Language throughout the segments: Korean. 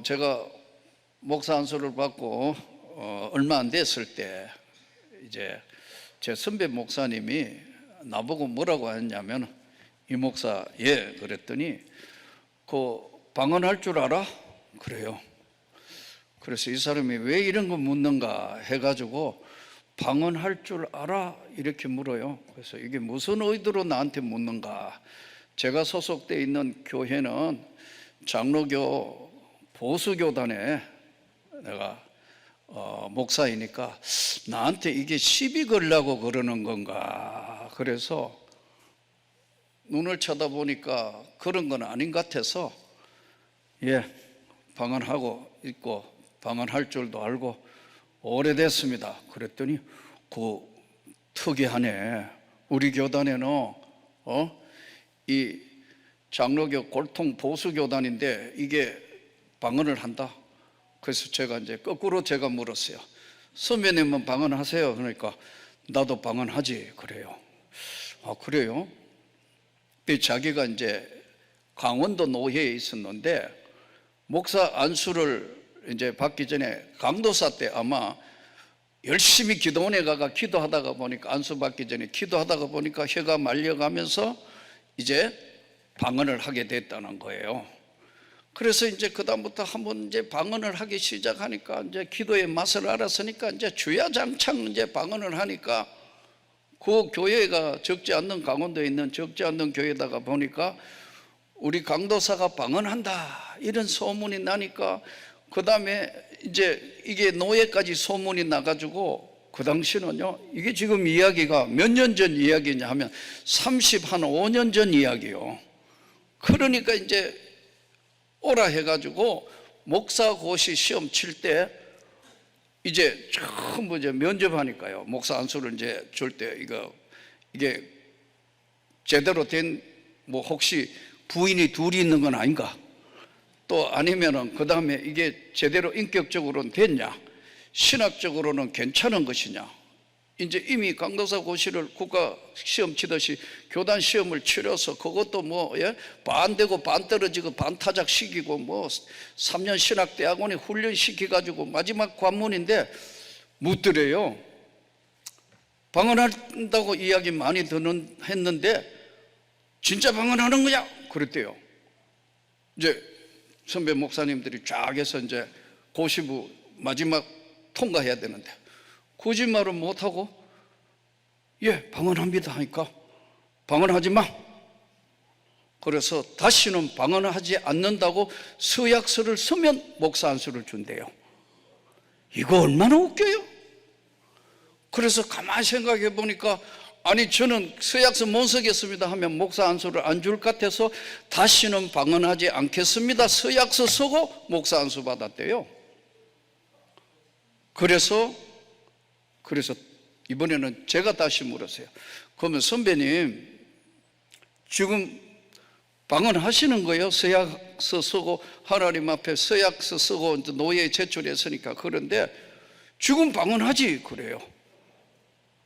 제가 목사 안수를 받고 얼마 안 됐을 때 이제 제 선배 목사님이 나보고 뭐라고 했냐면, 이 목사, 예, 그랬더니 그 방언할 줄 알아? 그래요. 그래서 이 사람이 왜 이런 거 묻는가 해가지고, 방언할 줄 알아? 이렇게 물어요. 그래서 이게 무슨 의도로 나한테 묻는가. 제가 소속되어 있는 교회는 장로교 보수교단에 내가 목사이니까 나한테 이게 시비 걸려고 그러는 건가. 그래서 눈을 쳐다보니까 그런 건 아닌 것 같아서, 예, 방언하고 있고 방언할 줄도 알고 오래됐습니다. 그랬더니 그 특이하네. 우리 교단에는 이 장로교 골통 보수교단인데 이게 방언을 한다. 그래서 제가 이제 거꾸로 제가 물었어요. 선배님은 방언하세요? 그러니까 나도 방언하지. 그래요. 아, 그래요? 자기가 이제 강원도 노회에 있었는데 목사 안수를 이제 받기 전에 강도사 때 아마 열심히 기도원에 가가 기도하다가 보니까, 안수 받기 전에 기도하다가 보니까 혀가 말려가면서 이제 방언을 하게 됐다는 거예요. 그래서 이제 그다음부터 한번 이제 방언을 하기 시작하니까 이제 기도의 맛을 알았으니까 이제 주야장창 이제 방언을 하니까 그 교회가 적지 않는, 강원도에 있는 적지 않는 교회다가 보니까 우리 강도사가 방언한다 이런 소문이 나니까, 그 다음에 이제 이게 노예까지 소문이 나가지고, 그 당시는요, 이게 지금 이야기가 몇 년 전 이야기냐 하면 35년 전 이야기요. 그러니까 이제 오라 해가지고 목사고시 시험 칠 때 이제 전부 이제 면접하니까요, 목사 안수를 이제 줄 때 이게 제대로 된, 뭐 혹시 부인이 둘이 있는 건 아닌가, 또 아니면은 그 다음에 이게 제대로 인격적으로는 됐냐, 신학적으로는 괜찮은 것이냐. 이제 이미 강도사 고시를 국가 시험 치듯이 교단 시험을 치러서 그것도 뭐, 예, 반 되고 반 떨어지고 반 타작 시키고 뭐 3년 신학대학원에 훈련시켜 가지고 마지막 관문인데 묻더래요. 방언한다고 이야기 많이 했는데 진짜 방언하는 거냐? 그랬대요. 이제 선배 목사님들이 쫙 해서 이제 고시부 마지막 통과해야 되는데 거짓말은 못하고, 예, 방언합니다 하니까 방언하지 마. 그래서 다시는 방언하지 않는다고 서약서를 쓰면 목사 안수를 준대요. 이거 얼마나 웃겨요? 그래서 가만히 생각해 보니까, 아니 저는 서약서 못 쓰겠습니다 하면 목사 안수를 안 줄 것 같아서 다시는 방언하지 않겠습니다 서약서 쓰고 목사 안수 받았대요. 그래서 이번에는 제가 다시 물었어요. 그러면 선배님 지금 방언하시는 거예요? 서약서 쓰고 하나님 앞에 서약서 쓰고 노예에 제출했으니까. 그런데 지금 방언하지. 그래요.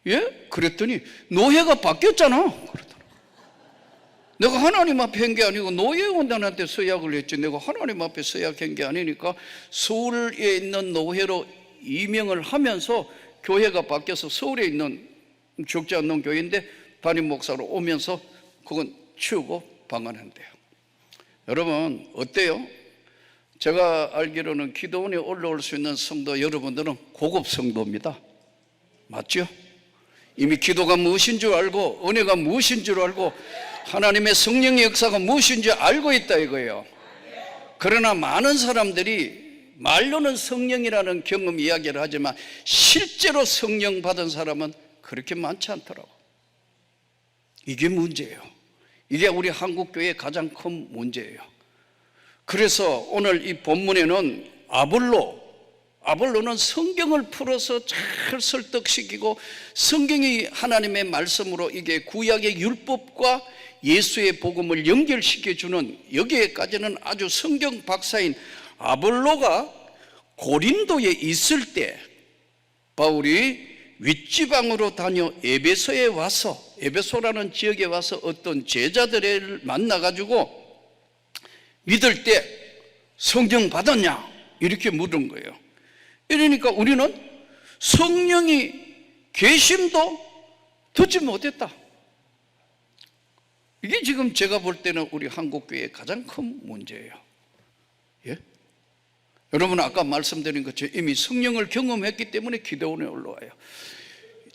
예? 그랬더니 노예가 바뀌었잖아. 그러더라고요. 내가 하나님 앞에 한 게 아니고 노예원단한테 서약을 했지, 내가 하나님 앞에 서약한 게 아니니까 서울에 있는 노예로 임명을 하면서 교회가 바뀌어서 서울에 있는 적지 않는 교회인데 담임 목사로 오면서 그건 치우고 방언한대요. 여러분 어때요? 제가 알기로는 기도원에 올라올 수 있는 성도 여러분들은 고급 성도입니다. 맞죠? 이미 기도가 무엇인 줄 알고 은혜가 무엇인 줄 알고 하나님의 성령의 역사가 무엇인 줄 알고 있다 이거예요. 그러나 많은 사람들이 말로는 성령이라는 경험 이야기를 하지만 실제로 성령 받은 사람은 그렇게 많지 않더라고. 이게 문제예요. 이게 우리 한국교회의 가장 큰 문제예요. 그래서 오늘 이 본문에는 아볼로는 성경을 풀어서 잘 설득시키고 성경이 하나님의 말씀으로 이게 구약의 율법과 예수의 복음을 연결시켜주는, 여기에까지는 아주 성경 박사인 아볼로가 고린도에 있을 때 바울이 윗지방으로 다녀 에베소에 와서, 에베소라는 지역에 와서 어떤 제자들을 만나가지고 믿을 때 성령 받았냐? 이렇게 물은 거예요. 이러니까 우리는 성령이 계심도 듣지 못했다. 이게 지금 제가 볼 때는 우리 한국교회의 가장 큰 문제예요. 예? 여러분 아까 말씀드린 것처럼 이미 성령을 경험했기 때문에 기도원에 올라와요.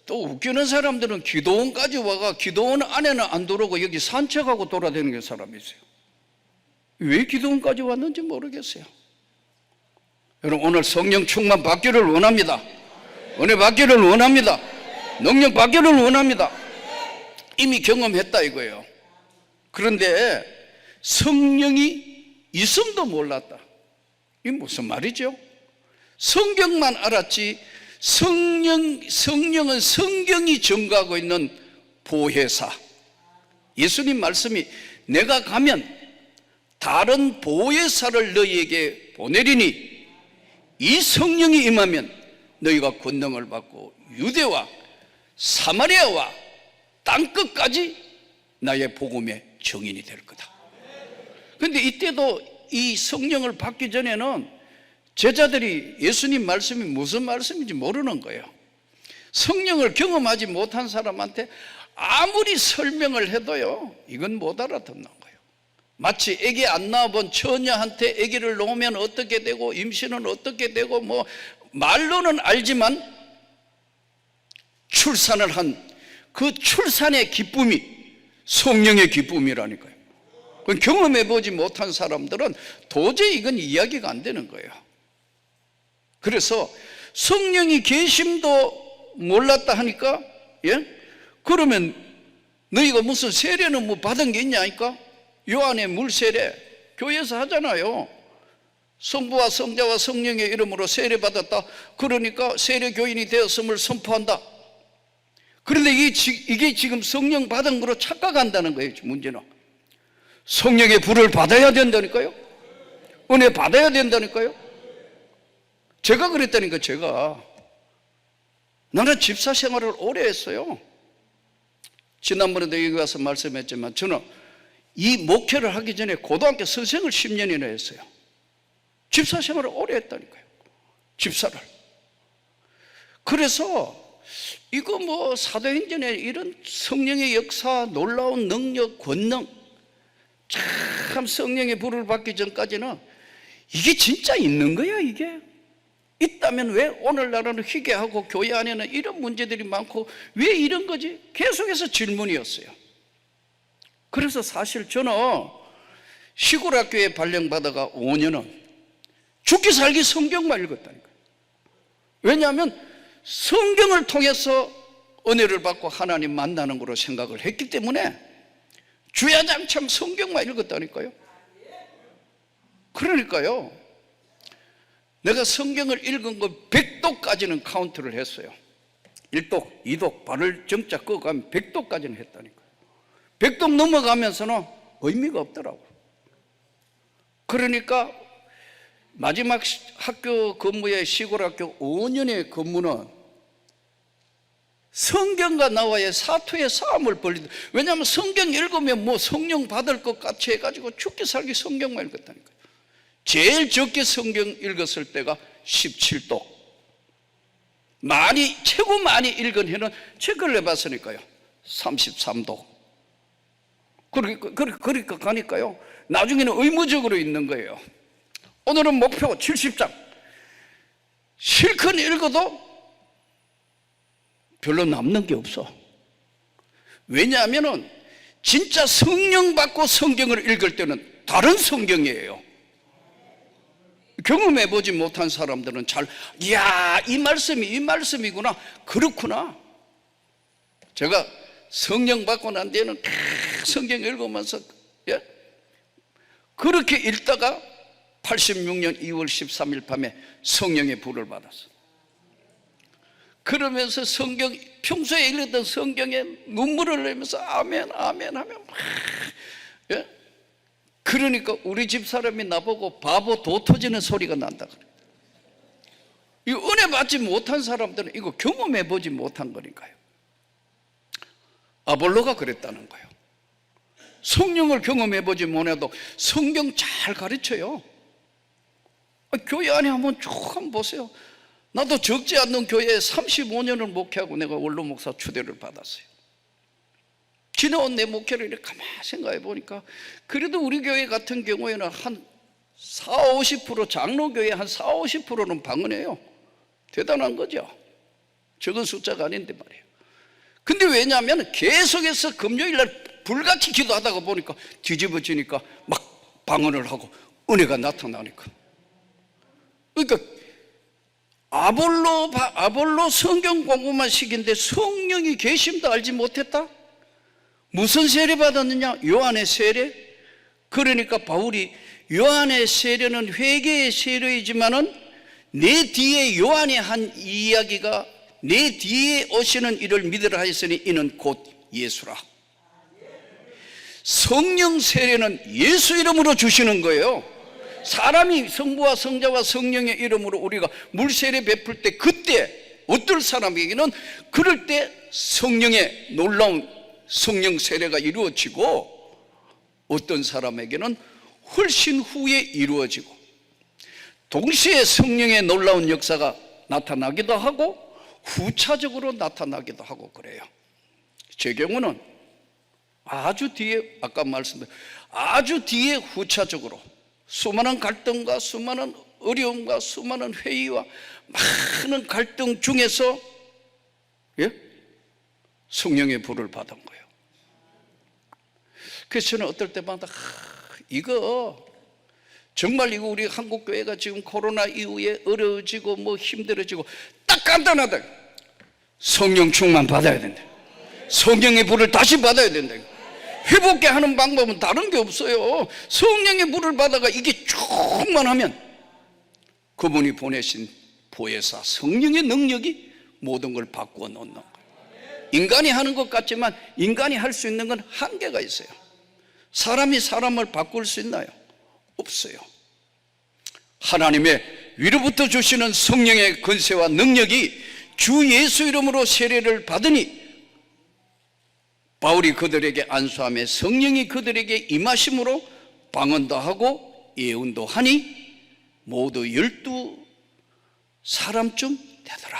또 웃기는 사람들은 기도원까지 와가 기도원 안에는 안 들어오고 여기 산책하고 돌아다니는 사람이 있어요. 왜 기도원까지 왔는지 모르겠어요. 여러분 오늘 성령 충만 받기를 원합니다. 은혜 받기를 원합니다. 능력 받기를 원합니다. 이미 경험했다 이거예요. 그런데 성령이 있음도 몰랐다. 이게 무슨 말이죠? 성경만 알았지 성령은 성경이 증거하고 있는 보혜사. 예수님 말씀이 내가 가면 다른 보혜사를 너희에게 보내리니 이 성령이 임하면 너희가 권능을 받고 유대와 사마리아와 땅끝까지 나의 복음의 증인이 될 거다. 그런데 이때도 이 성령을 받기 전에는 제자들이 예수님 말씀이 무슨 말씀인지 모르는 거예요. 성령을 경험하지 못한 사람한테 아무리 설명을 해도요 이건 못 알아듣는 거예요. 마치 아기 안 낳아본 처녀한테 아기를 놓으면 어떻게 되고 임신은 어떻게 되고 뭐 말로는 알지만 출산을 한 그 출산의 기쁨이 성령의 기쁨이라니까요. 경험해보지 못한 사람들은 도저히 이건 이야기가 안 되는 거예요. 그래서 성령이 계심도 몰랐다 하니까 예? 그러면 너희가 무슨 세례는 뭐 받은 게 있냐니까? 요한의 물세례 교회에서 하잖아요. 성부와 성자와 성령의 이름으로 세례 받았다. 그러니까 세례 교인이 되었음을 선포한다. 그런데 이게 지금 성령 받은 거로 착각한다는 거예요. 문제는 성령의 불을 받아야 된다니까요. 은혜 받아야 된다니까요. 제가 그랬다니까. 제가 나는 집사 생활을 오래 했어요. 지난번에도 여기 와서 말씀했지만 저는 이 목회를 하기 전에 고등학교 선생을 10년이나 했어요. 집사 생활을 오래 했다니까요. 집사를. 그래서 이거 뭐 사도행전에 이런 성령의 역사, 놀라운 능력, 권능, 참 성령의 불을 받기 전까지는 이게 진짜 있는 거야. 이게 있다면 왜 오늘날은 희귀하고 교회 안에는 이런 문제들이 많고 왜 이런 거지? 계속해서 질문이었어요. 그래서 사실 저는 시골 학교에 발령받아가 5년은 죽기 살기 성경만 읽었다니까요. 왜냐하면 성경을 통해서 은혜를 받고 하나님 만나는 거로 생각을 했기 때문에 주야장창 성경만 읽었다니까요. 그러니까요 내가 성경을 읽은 거 100도까지는 카운트를 했어요. 1독, 2독, 발을 정자 끄가면 100도까지는 했다니까요. 100독 넘어가면서는 의미가 없더라고요. 그러니까 마지막 학교 근무에 시골학교 5년의 근무는 성경과 나와의 사투의 싸움을 벌리다. 왜냐하면 성경 읽으면 뭐 성령 받을 것 같이 해가지고 죽기 살기 성경만 읽었다니까요. 제일 적게 성경 읽었을 때가 17독. 최고 많이 읽은 해는 책을 내봤으니까요. 33독. 그러니까 가니까요. 나중에는 의무적으로 있는 거예요. 오늘은 목표 70장. 실컷 읽어도 별로 남는 게 없어. 왜냐하면 진짜 성령 받고 성경을 읽을 때는 다른 성경이에요. 경험해보지 못한 사람들은 이야, 이 말씀이구나. 그렇구나. 제가 성령 받고 난 뒤에는 성경 읽으면서 그렇게 읽다가 86년 2월 13일 밤에 성령의 불을 받았어. 그러면서 평소에 읽었던 성경에 눈물을 흘리면서 아멘 아멘 하면 그러니까 우리 집 사람이 나보고 바보 도 터지는 소리가 난다 그래. 이 은혜 받지 못한 사람들은 이거 경험해보지 못한 거니까요. 아볼로가 그랬다는 거예요. 성령을 경험해보지 못해도 성경 잘 가르쳐요. 교회 안에 한번 쭉 한번 보세요. 나도 적지 않는 교회에 35년을 목회하고 내가 원로 목사 추대를 받았어요. 지나온 내 목회를 이렇게 가만히 생각해 보니까 그래도 우리 교회 같은 경우에는 한 40-50% 장로교회 한 40-50%는 방언해요. 대단한 거죠. 적은 숫자가 아닌데 말이에요. 근데 왜냐하면 계속해서 금요일날 불같이 기도하다가 보니까 뒤집어지니까 막 방언을 하고 은혜가 나타나니까. 그러니까 아볼로 성경 공부만 시킨데 성령이 계심도 알지 못했다? 무슨 세례 받았느냐? 요한의 세례. 그러니까 바울이 요한의 세례는 회개의 세례이지만은 내 뒤에 요한이 한 이야기가 내 뒤에 오시는 이를 믿으라 하였으니 이는 곧 예수라. 성령 세례는 예수 이름으로 주시는 거예요. 사람이 성부와 성자와 성령의 이름으로 우리가 물 세례 베풀 때 그때 어떨 사람에게는 그럴 때 성령의 놀라운 성령 세례가 이루어지고 어떤 사람에게는 훨씬 후에 이루어지고 동시에 성령의 놀라운 역사가 나타나기도 하고 후차적으로 나타나기도 하고 그래요. 제 경우는 아주 뒤에 아까 말씀드린 아주 뒤에 후차적으로 수많은 갈등과 수많은 어려움과 수많은 회의와 많은 갈등 중에서 성령의 불을 받은 거예요. 그래서 저는 어떨 때마다 이거 정말 이거 우리 한국 교회가 지금 코로나 이후에 어려워지고 뭐 힘들어지고 딱 간단하다. 성령 충만 받아야 된다. 성령의 불을 다시 받아야 된다. 회복게 하는 방법은 다른 게 없어요. 성령의 불을 받아가 이게 충만하면 그분이 보내신 보혜사 성령의 능력이 모든 걸 바꾸어 놓는 거예요. 인간이 하는 것 같지만 인간이 할 수 있는 건 한계가 있어요. 사람이 사람을 바꿀 수 있나요? 없어요. 하나님의 위로부터 주시는 성령의 권세와 능력이 주 예수 이름으로 세례를 받으니 바울이 그들에게 안수하며 성령이 그들에게 임하심으로 방언도 하고 예언도 하니 모두 12사람쯤 되더라.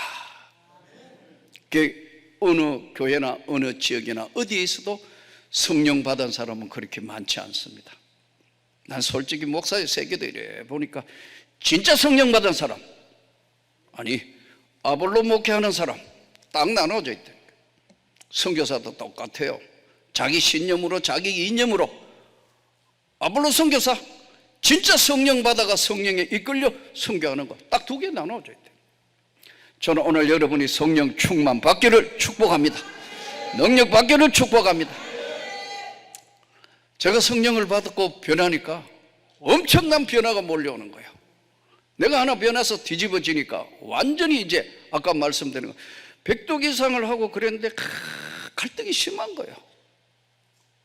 어느 교회나 어느 지역이나 어디에서도 성령 받은 사람은 그렇게 많지 않습니다. 난 솔직히 목사의 세계도 이래 보니까 진짜 성령 받은 사람, 아니 아볼로 목회하는 사람 딱 나눠져 있다. 선교사도 똑같아요. 자기 신념으로 자기 이념으로 아볼로 선교사 진짜 성령 받아가 성령에 이끌려 선교하는 거 딱 두 개 나눠져 있다. 저는 오늘 여러분이 성령 충만 받기를 축복합니다. 능력 받기를 축복합니다. 제가 성령을 받고 변하니까 엄청난 변화가 몰려오는 거예요. 내가 하나 변해서 뒤집어지니까 완전히 이제 아까 말씀드린 거 100도 이상을 하고 그랬는데 갈등이 심한 거예요.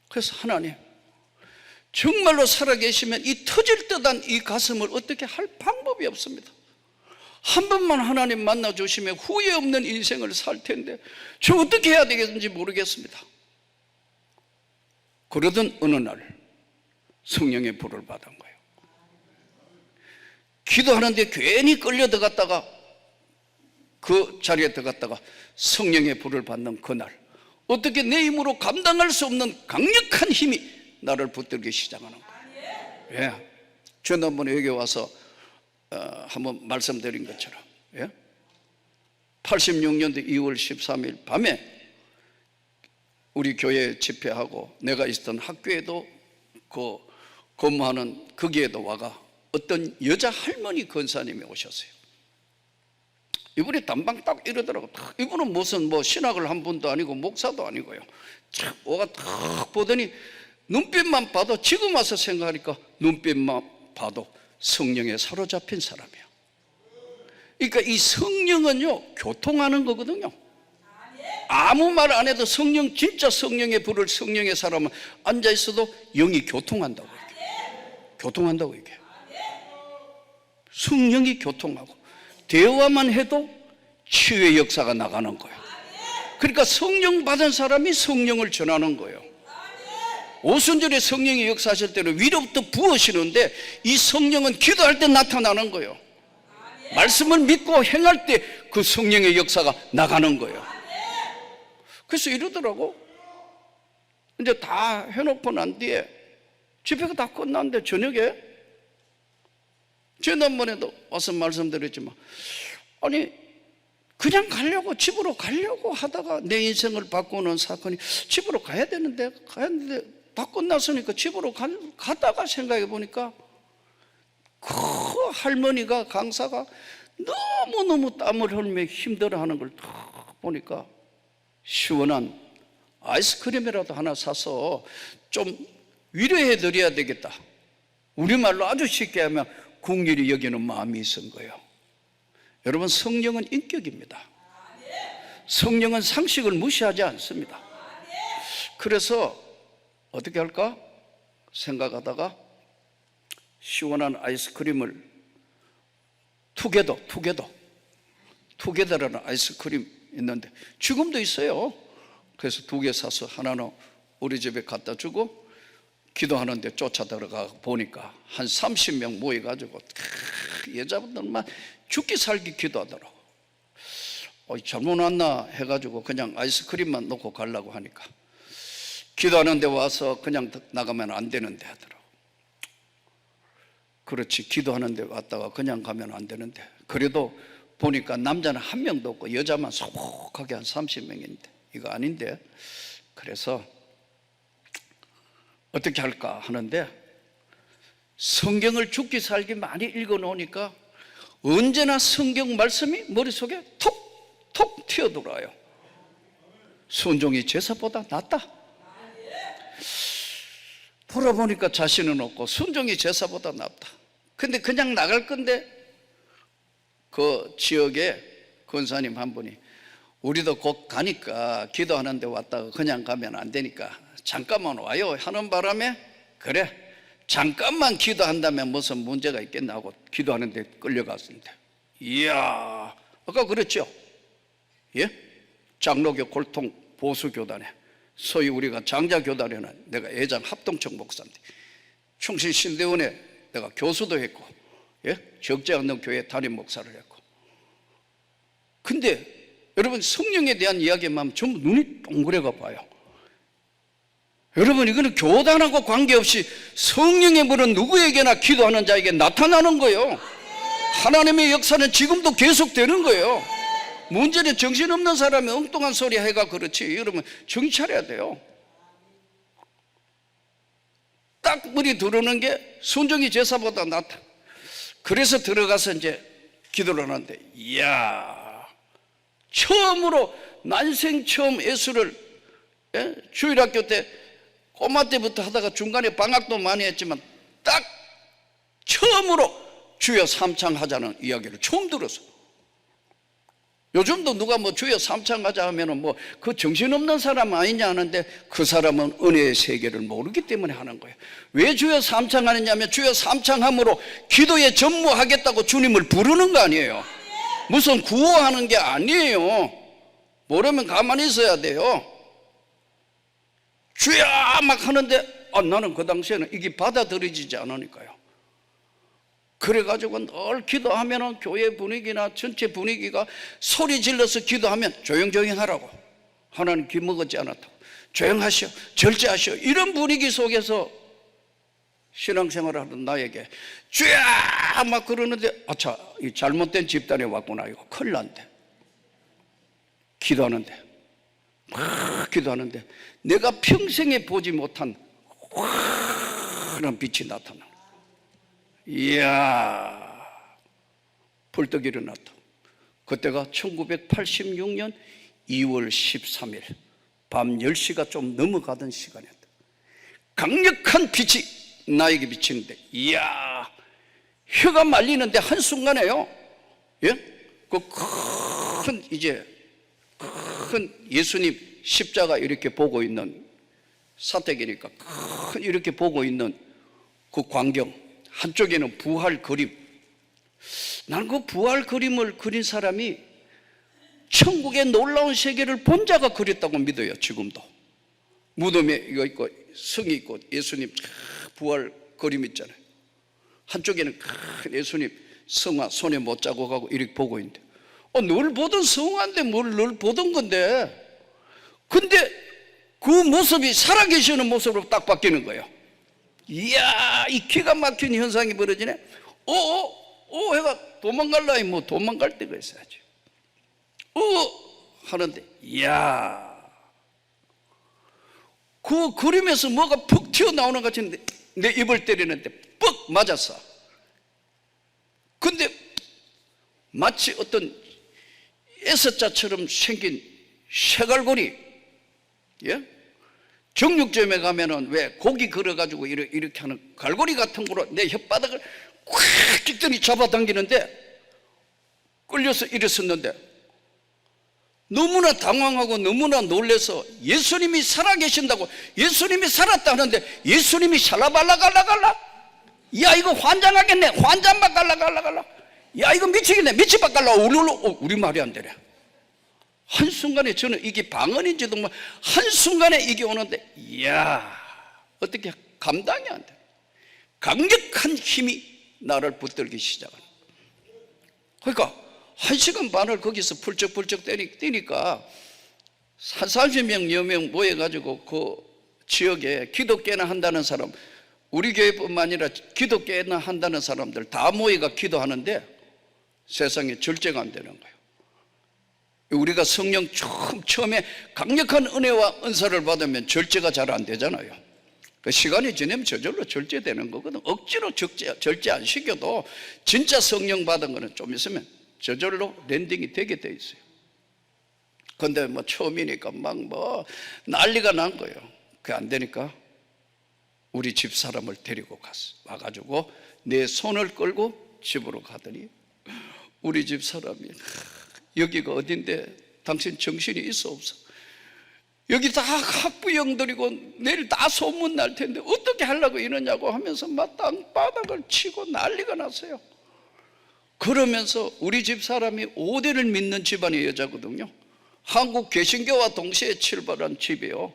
그래서 하나님 정말로 살아계시면 이 터질 듯한 이 가슴을 어떻게 할 방법이 없습니다. 한 번만 하나님 만나주시면 후회 없는 인생을 살 텐데 저 어떻게 해야 되겠는지 모르겠습니다. 그러던 어느 날 성령의 불을 받은 거예요. 기도하는데 괜히 끌려 들어갔다가 그 자리에 들어갔다가 성령의 불을 받는 그날 어떻게 내 힘으로 감당할 수 없는 강력한 힘이 나를 붙들기 시작하는 거예요. 지난번에 여기 와서 한번 말씀드린 것처럼 86년도 2월 13일 밤에 우리 교회 집회하고 내가 있었던 학교에도 그 근무하는 거기에도 와가 어떤 여자 할머니 권사님이 오셨어요. 이분이 단방 딱 이러더라고. 이분은 무슨 뭐 신학을 한 분도 아니고 목사도 아니고요. 참 와가 딱 보더니 눈빛만 봐도 지금 와서 생각하니까 눈빛만 봐도 성령에 사로잡힌 사람이에요. 그러니까 이 성령은요 교통하는 거거든요. 아무 말 안 해도 성령 진짜 성령의 불을 성령의 사람은 앉아 있어도 영이 교통한다고 얘기해요. 교통한다고 얘기해요. 성령이 교통하고 대화만 해도 치유의 역사가 나가는 거예요. 그러니까 성령 받은 사람이 성령을 전하는 거예요. 오순절에 성령이 역사하실 때는 위로부터 부으시는데 이 성령은 기도할 때 나타나는 거예요. 말씀을 믿고 행할 때 그 성령의 역사가 나가는 거예요. 그래서 이러더라고. 이제 다 해놓고 난 뒤에 집회가 다 끝났는데 저녁에 지난번에도 와서 말씀드렸지만, 아니 그냥 가려고, 집으로 가려고 하다가 내 인생을 바꾸는 사건이, 집으로 가야 되는데 다 끝났으니까 집으로 가다가 생각해 보니까 그 할머니가, 강사가 너무너무 땀을 흘리며 힘들어하는 걸 보니까 시원한 아이스크림이라도 하나 사서 좀 위로해 드려야 되겠다. 우리말로 아주 쉽게 하면 긍휼히 여기는 마음이 있은 거예요. 여러분, 성령은 인격입니다. 성령은 상식을 무시하지 않습니다. 그래서 어떻게 할까 생각하다가 시원한 아이스크림을 투게더라는 아이스크림 있는데 지금도 있어요. 그래서 2개 사서 하나는 우리 집에 갖다 주고 기도하는데 쫓아 들어가 보니까 한 30명 모여가지고 여자분들만 죽기 살기 기도하더라고. 잘못 왔나 해가지고 그냥 아이스크림만 놓고 가려고 하니까 기도하는데 와서 그냥 나가면 안 되는데 하더라고. 그렇지, 기도하는데 왔다가 그냥 가면 안 되는데, 그래도 보니까 남자는 한 명도 없고 여자만 소복하게 한 30명인데 이거 아닌데, 그래서 어떻게 할까 하는데 성경을 죽기 살기 많이 읽어 놓으니까 언제나 성경 말씀이 머릿속에 톡톡 튀어들어와요. 순종이 제사보다 낫다. 돌아보니까 자신은 없고 순종이 제사보다 낫다. 근데 그냥 나갈 건데 그 지역에 권사님 한 분이 우리도 곧 가니까 기도하는데 왔다가 그냥 가면 안 되니까 잠깐만 와요 하는 바람에, 그래 잠깐만 기도한다면 무슨 문제가 있겠나 하고 기도하는데 끌려갔습니다. 이야, 아까 그랬죠? 예? 장로교 골통 보수교단에, 소위 우리가 장자교단에는 내가 애장 합동청 목사인데 충신 신대원에 내가 교수도 했고, 예? 적지 않는 교회 담임 목사를 했고. 근데 여러분, 성령에 대한 이야기만 하면 전부 눈이 동그래가 봐요. 여러분, 이거는 교단하고 관계없이 성령의 불은 누구에게나 기도하는 자에게 나타나는 거예요. 하나님의 역사는 지금도 계속되는 거예요. 문제는 정신없는 사람이 엉뚱한 소리 해가 그렇지, 여러분 정신 차려야 돼요. 딱 물이 들어오는 게 순종이 제사보다 낫다. 그래서 들어가서 이제 기도를 하는데, 이야, 처음으로 난생 처음 예수를, 예? 주일학교 때 꼬마 때부터 하다가 중간에 방학도 많이 했지만 딱 처음으로 주여 삼창하자는 이야기를 처음 들었어. 요즘도 누가 뭐 주여 삼창하자 하면은 뭐 그 정신없는 사람 아니냐 하는데, 그 사람은 은혜의 세계를 모르기 때문에 하는 거예요. 왜 주여 삼창하느냐면 주여 삼창함으로 기도에 전무하겠다고 주님을 부르는 거 아니에요. 무슨 구호하는 게 아니에요. 모르면 가만히 있어야 돼요. 주여 막 하는데 나는 그 당시에는 이게 받아들여지지 않으니까요. 그래가지고 늘 기도하면 교회 분위기나 전체 분위기가 소리 질러서 기도하면 조용조용 하라고, 하나님 기먹었지 않았다고, 조용하시오, 절제하시오, 이런 분위기 속에서 신앙생활을 하는 나에게 주여 막 그러는데, 아차, 이 잘못된 집단에 왔구나, 이거 큰일 난대. 기도하는데 막 기도하는데 내가 평생에 보지 못한 환한 빛이 나타나. 이야, 벌떡 일어났다. 그때가 1986년 2월 13일 밤 10시가 좀 넘어가던 시간이었다. 강력한 빛이 나에게 비치는데, 이야, 혀가 말리는데 한순간에요, 예? 그 큰 예수님 십자가 이렇게 보고 있는 사택이니까 큰 이렇게 보고 있는 그 광경, 한쪽에는 부활 그림. 나는 그 부활 그림을 그린 사람이 천국의 놀라운 세계를 본 자가 그렸다고 믿어요. 지금도 무덤에 이거 있고 성이 있고 예수님 부활 그림 있잖아요. 한쪽에는 큰 예수님 성화 손에 못 자국하고 이렇게 보고 있는데, 늘 보던 성화인데 뭘 늘 보던 건데, 근데 그 모습이 살아계시는 모습으로 딱 바뀌는 거예요. 이야, 이 기가 막힌 현상이 벌어지네. 해가 도망갈라니 뭐 도망갈 데가 있어야지. 하는데, 이야, 그 그림에서 뭐가 푹 튀어나오는 것 같은데 내 입을 때리는데 뻑 맞았어. 근데 마치 어떤 S자처럼 생긴 쇠갈고리, 예? 정육점에 가면은 왜 고기 걸어가지고 이렇게 하는 갈고리 같은 거로 내 혓바닥을 꽉 찍더니 잡아당기는데, 끌려서 일어섰는데 너무나 당황하고 너무나 놀래서 예수님이 살아계신다고, 예수님이 살았다 하는데 예수님이 샬라발라갈라갈라, 야 이거 환장하겠네, 환장박 갈라갈라갈라, 야 이거 미치겠네, 미치박 갈라, 우리 말이 안 되네. 한순간에 저는 이게 방언인지도 뭐 한순간에 이게 오는데, 이야, 어떻게 감당이 안 돼. 강력한 힘이 나를 붙들기 시작하는. 그러니까 1시간 반을 거기서 펄쩍펄쩍 뛰니까 30명여 명 모여가지고 그 지역에 기독교나 한다는 사람, 우리 교회뿐만 아니라 기독교나 한다는 사람들 다 모여가 기도하는데 세상에 절제가 안 되는 거예요. 우리가 성령 처음에 강력한 은혜와 은사를 받으면 절제가 잘 안 되잖아요. 그 시간이 지나면 저절로 절제되는 거거든. 억지로 절제 안 시켜도 진짜 성령 받은 거는 좀 있으면 저절로 랜딩이 되게 돼 있어요. 근데 뭐 처음이니까 막 뭐 난리가 난 거예요. 그게 안 되니까 우리 집 사람을 데리고 갔어. 와가지고 내 손을 끌고 집으로 가더니 우리 집 사람이, 여기가 어딘데 당신 정신이 있어 없어? 여기 다 학부형들이고 내일 다 소문 날 텐데 어떻게 하려고 이러냐고 하면서 막 땅바닥을 치고 난리가 났어요. 그러면서 우리 집 사람이 5대를 믿는 집안의 여자거든요. 한국 개신교와 동시에 출발한 집이에요.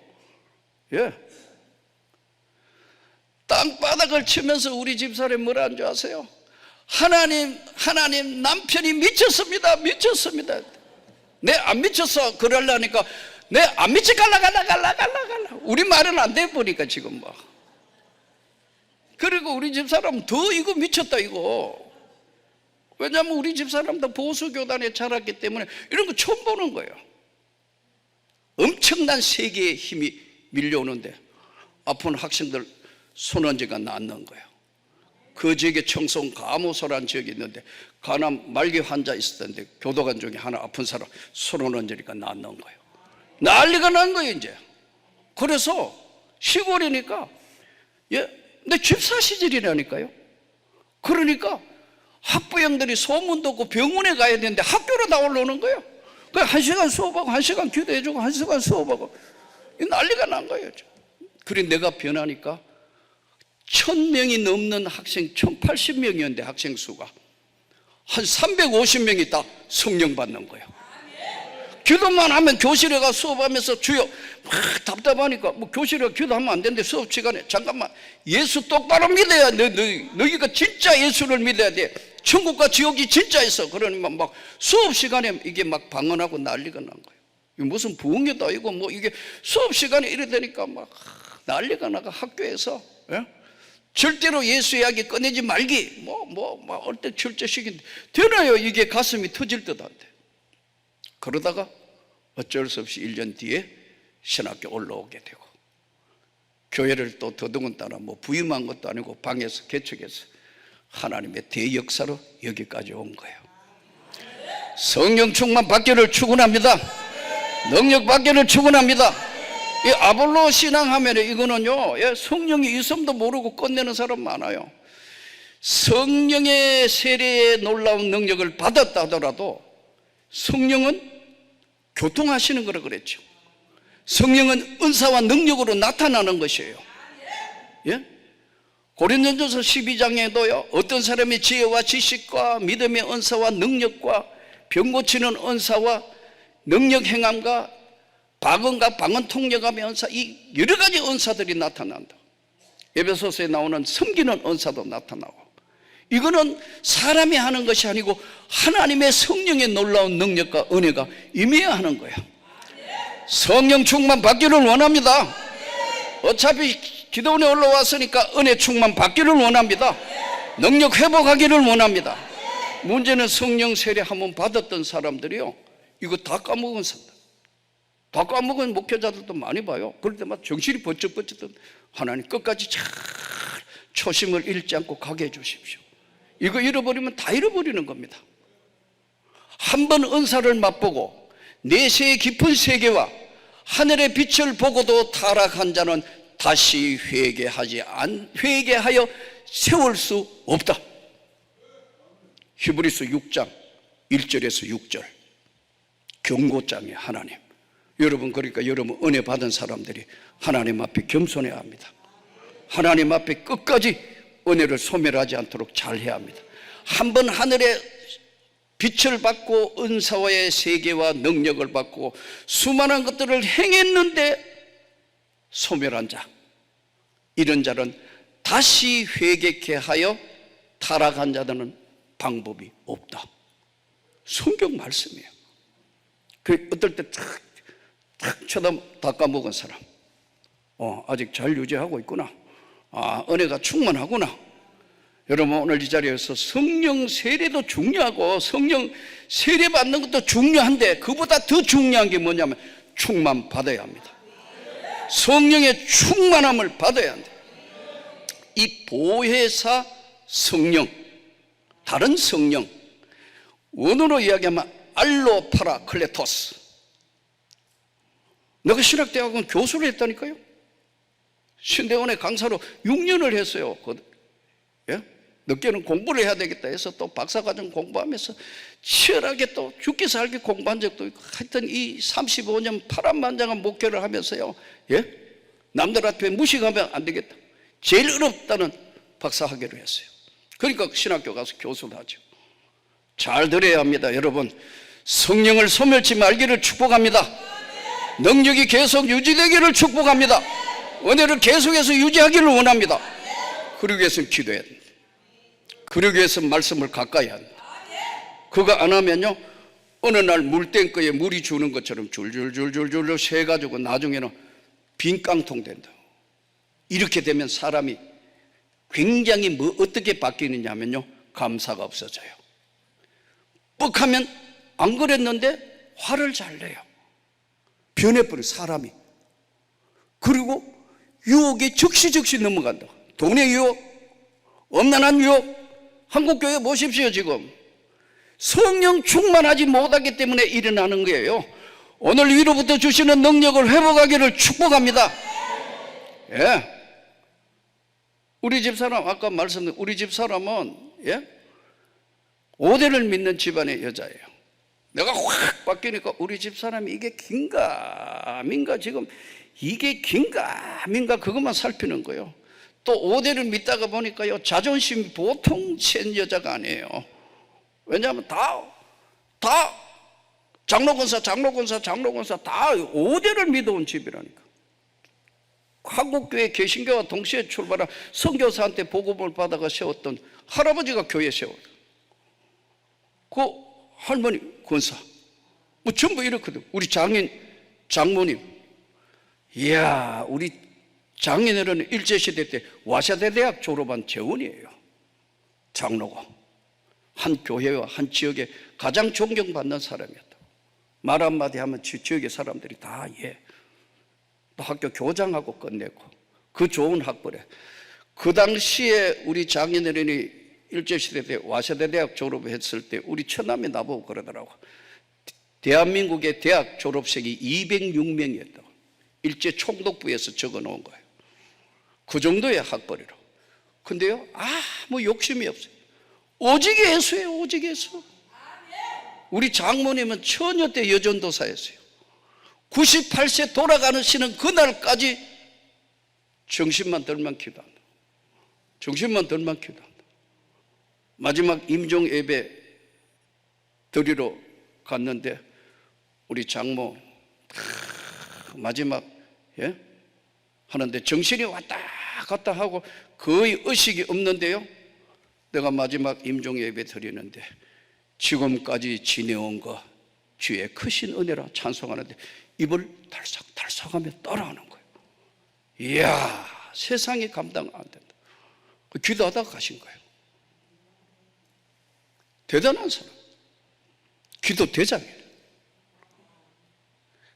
예. 땅바닥을 치면서 우리 집 사람이 뭐라 한 줄 아세요? 하나님 남편이 미쳤습니다. 미쳤습니다. 내 안 미쳤어 그러려니까 내 안 미치 갈라 우리 말은 안 돼 보니까 지금 막. 그리고 우리 집 사람은 더 이거 미쳤다 이거. 왜냐하면 우리 집 사람도 보수교단에 자랐기 때문에 이런 거 처음 보는 거예요. 엄청난 세계의 힘이 밀려오는데 아픈 학생들 손원지가 낫는 거예요. 그 지역에 청송 가모소라는 지역이 있는데 간암 말기 환자 있었는데 교도관 중에 하나 아픈 사람 손원지니까 낫는 거예요. 난리가 난 거예요 이제. 그래서 시골이니까, 예, 내 집사 시절이라니까요. 그러니까 학부형들이 소문도 없고 병원에 가야 되는데 학교로 다 올라오는 거예요. 그냥 1시간 수업하고 1시간 기도해주고 1시간 수업하고 난리가 난 거예요. 그래 내가 변하니까 1000명이 넘는 학생, 1080명이었는데 학생 수가 한 350명이 다 성령 받는 거예요. 기도만 하면 교실에 가 수업하면서 주여 막 답답하니까 뭐 교실에 기도하면 안 되는데 수업 시간에 잠깐만 예수 똑바로 믿어야 너희가 진짜 예수를 믿어야 돼. 천국과 지옥이 진짜 있어. 그러니까 막 수업 시간에 이게 막 방언하고 난리가 난 거예요. 이게 무슨 부흥회도 아니고 뭐 이게 수업 시간에 이래 되니까 막 난리가 나가 학교에서. 예? 절대로 예수 이야기 꺼내지 말기 막 어때 철저시킨데 되나요? 이게 가슴이 터질 듯한데. 그러다가 어쩔 수 없이 1년 뒤에 신학교 올라오게 되고 교회를 또 더더군다나 뭐 부임한 것도 아니고 방에서 개척해서 하나님의 대역사로 여기까지 온 거예요. 성령 충만 받기를 축원합니다. 능력 받기를 축원합니다. 이 아볼로 신앙하면 이거는요, 성령이 있음도 모르고 끝내는 사람 많아요. 성령의 세례의 놀라운 능력을 받았다 하더라도 성령은 교통하시는 거라 그랬죠. 성령은 은사와 능력으로 나타나는 것이에요. 예? 고린도전서 12장에도요 어떤 사람이 지혜와 지식과 믿음의 은사와 능력과 병 고치는 은사와 능력 행함과 방언과 방언 통역함의 은사, 이 여러 가지 은사들이 나타난다. 에베소서에 나오는 섬기는 은사도 나타나고, 이거는 사람이 하는 것이 아니고 하나님의 성령의 놀라운 능력과 은혜가 임해야 하는 거야. 성령 충만 받기를 원합니다. 어차피 기도원에 올라왔으니까 은혜 충만 받기를 원합니다. 능력 회복하기를 원합니다. 문제는 성령 세례 한번 받았던 사람들이요, 이거 다 까먹은 사람, 다 까먹은 목회자들도 많이 봐요. 그럴 때마다 정신이 번쩍번쩍, 하나님 끝까지 잘 초심을 잃지 않고 가게 해주십시오. 이거 잃어버리면 다 잃어버리는 겁니다. 한 번 은사를 맛보고 내세의 깊은 세계와 하늘의 빛을 보고도 타락한 자는 다시 회개하여 세울 수 없다. 히브리서 6장 1절에서 6절 경고장이에요. 하나님, 여러분, 그러니까 여러분 은혜 받은 사람들이 하나님 앞에 겸손해야 합니다. 하나님 앞에 끝까지 은혜를 소멸하지 않도록 잘해야 합니다. 한번 하늘의 빛을 받고 은사와의 세계와 능력을 받고 수많은 것들을 행했는데 소멸한 자, 이런 자는 다시 회개케 하여 타락한 자들은 방법이 없다. 성경 말씀이에요. 그 어떨 때 탁 쳐다 다 까먹은 사람, 아직 잘 유지하고 있구나, 은혜가 충만하구나. 여러분, 오늘 이 자리에서 성령 세례도 중요하고 성령 세례 받는 것도 중요한데, 그보다 더 중요한 게 뭐냐면 충만 받아야 합니다. 성령의 충만함을 받아야 한다. 이 보혜사 성령, 다른 성령, 원어로 이야기하면 알로파라클레토스. 내가 신학대학원 교수를 했다니까요. 신대원의 강사로 6년을 했어요. 예? 늦게는 공부를 해야 되겠다 해서 또 박사과정 공부하면서 치열하게 또 죽기 살기 공부한 적도 있고, 하여튼 이 35년 파란만장한 목회를 하면서요, 예? 남들 앞에 무식하면 안 되겠다, 제일 어렵다는 박사학위를 했어요. 그러니까 신학교 가서 교수를 하죠. 잘 들어야 합니다. 여러분, 성령을 소멸치 말기를 축복합니다. 능력이 계속 유지되기를 축복합니다. 은혜를 계속해서 유지하기를 원합니다. 그러기 위해서는 기도해야 됩니다. 그러기 위해서는 말씀을 가까이 합니다. 그거 안 하면요, 어느 날 물탱크에 물이 주는 것처럼 줄줄줄줄줄 새가지고 나중에는 빈 깡통 된다. 이렇게 되면 사람이 굉장히 어떻게 바뀌느냐 하면요, 감사가 없어져요. 뻑하면 안 그랬는데 화를 잘 내요. 변해버려 사람이. 그리고 유혹에 즉시 넘어간다. 돈의 유혹, 엄난한 유혹. 한국교회 보십시오. 지금 성령 충만하지 못하기 때문에 일어나는 거예요. 오늘 위로부터 주시는 능력을 회복하기를 축복합니다. 예. 우리 집사람, 아까 말씀드린 우리 집사람은, 예? 5대를 믿는 집안의 여자예요. 내가 확 바뀌니까 우리 집사람이 이게 긴가 민가, 지금 이게 긴가 민가 그것만 살피는 거예요. 또 5대를 믿다가 보니까요, 자존심이 보통 센 여자가 아니에요. 왜냐하면 다 장로권사 다 5대를 믿어온 집이라니까. 한국교회 개신교와 동시에 출발한 선교사한테 복음을 받아가 세웠던 할아버지가 교회 세워요. 그 할머니 권사, 뭐 전부 이렇거든. 우리 장모님, 이야, 우리 장인어른은 일제시대 때 와샤대 대학 졸업한 재원이에요. 장로고 한 교회와 한 지역에 가장 존경받는 사람이었다. 말 한마디 하면 지역의 사람들이 다 또 학교 교장하고 끝내고, 그 좋은 학벌에 그 당시에 우리 장인어른이 일제시대 때 와샤대 대학 졸업했을 때 우리 처남이 나보고 그러더라고. 대한민국의 대학 졸업생이 206명이었다고. 일제 총독부에서 적어 놓은 거예요. 그 정도의 학벌이로. 근데요, 아무 욕심이 없어요. 오직 예수예요. 오직 예수. 우리 장모님은 처녀 때 여전도사였어요. 98세 돌아가시는 그날까지 정신만 들만 기도한다. 정신만 들만 기도한다. 마지막 임종 예배 드리러 갔는데 우리 장모 마지막 하는데 정신이 왔다 갔다 하고 거의 의식이 없는데요, 내가 마지막 임종 예배 드리는데 지금까지 지내온 거 주의 크신 은혜라 찬송하는데 입을 달싹달싹하며 따라하는 거예요. 이야, 세상이 감당 안 된다. 기도하다가 가신 거예요. 대단한 사람, 기도 대장이에요.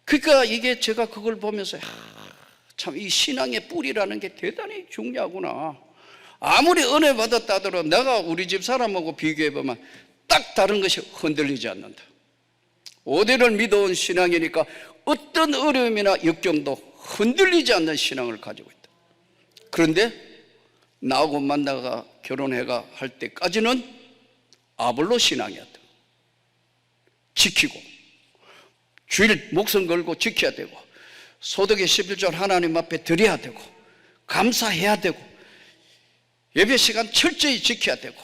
그러니까 이게 제가 그걸 보면서 참 이 신앙의 뿌리라는 게 대단히 중요하구나. 아무리 은혜 받았다 하더라도 내가 우리 집 사람하고 비교해보면 딱 다른 것이 흔들리지 않는다. 오대를 믿어온 신앙이니까 어떤 어려움이나 역경도 흔들리지 않는 신앙을 가지고 있다. 그런데 나하고 만나가 결혼해가 할 때까지는 아볼로 신앙이었다. 지키고 주일 목숨 걸고 지켜야 되고 소득의 11조 하나님 앞에 드려야 되고 감사해야 되고 예배 시간 철저히 지켜야 되고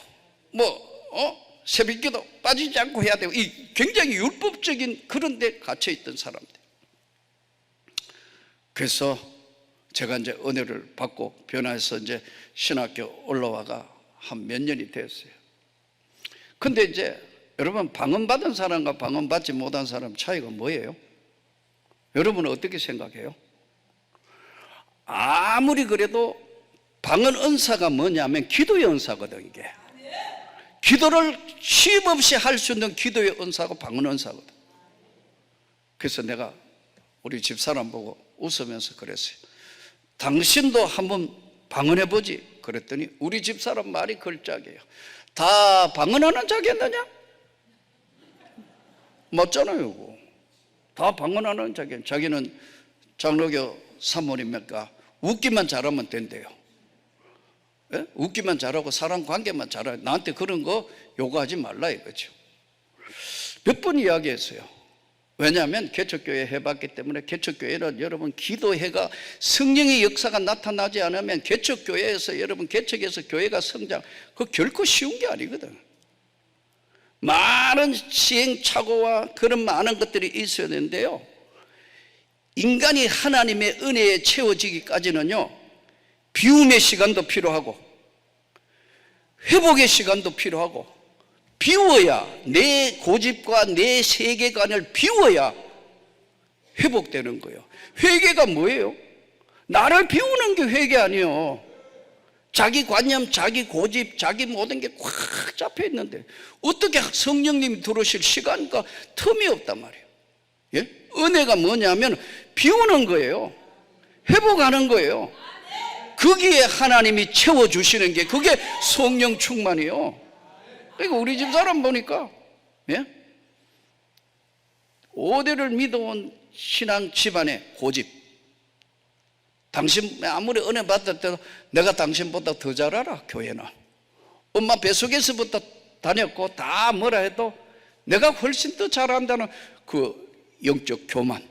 새벽기도 빠지지 않고 해야 되고 이 굉장히 율법적인 그런 데 갇혀 있던 사람들. 그래서 제가 이제 은혜를 받고 변화해서 이제 신학교 올라와가 한 몇 년이 됐어요. 근데 이제 여러분, 방언받은 사람과 방언받지 못한 사람 차이가 뭐예요? 여러분은 어떻게 생각해요? 아무리 그래도 방언 은사가 뭐냐면 기도의 은사거든. 이게 기도를 쉼 없이 할 수 있는 기도의 은사가 방언 은사거든. 그래서 내가 우리 집사람 보고 웃으면서 그랬어요. 당신도 한번 방언해보지. 그랬더니 우리 집사람 말이 걸작이에요. 다 방언하는 자겠느냐? 맞잖아요. 그거. 다 방언하는 자기. 자기는 장로교 사모님이니까 웃기만 잘하면 된대요. 웃기만 잘하고 사람 관계만 잘하고 나한테 그런 거 요구하지 말라 이거죠. 몇 번 이야기했어요. 왜냐하면 개척교회 해봤기 때문에 개척교회는 여러분 기도회가 성령의 역사가 나타나지 않으면 개척교회에서 여러분 개척해서 교회가 성장 그거 결코 쉬운 게 아니거든. 많은 시행착오와 그런 많은 것들이 있어야 되는데요, 인간이 하나님의 은혜에 채워지기까지는요 비움의 시간도 필요하고 회복의 시간도 필요하고 비워야 내 고집과 내 세계관을 비워야 회복되는 거예요. 회개가 뭐예요? 나를 비우는 게 회개 아니에요. 자기 관념, 자기 고집, 자기 모든 게 꽉 잡혀 있는데 어떻게 성령님이 들어오실 시간과 틈이 없단 말이에요. 예? 은혜가 뭐냐면 비우는 거예요. 회복하는 거예요. 거기에 하나님이 채워주시는 게 그게 성령 충만이에요. 그러니까 우리 집 사람 보니까 5대를 믿어온 신앙 집안의 고집. 당신 아무리 은혜 받을 때도 내가 당신보다 더 잘 알아. 교회는 엄마 뱃속에서부터 다녔고 다 뭐라 해도 내가 훨씬 더 잘한다는 그 영적 교만.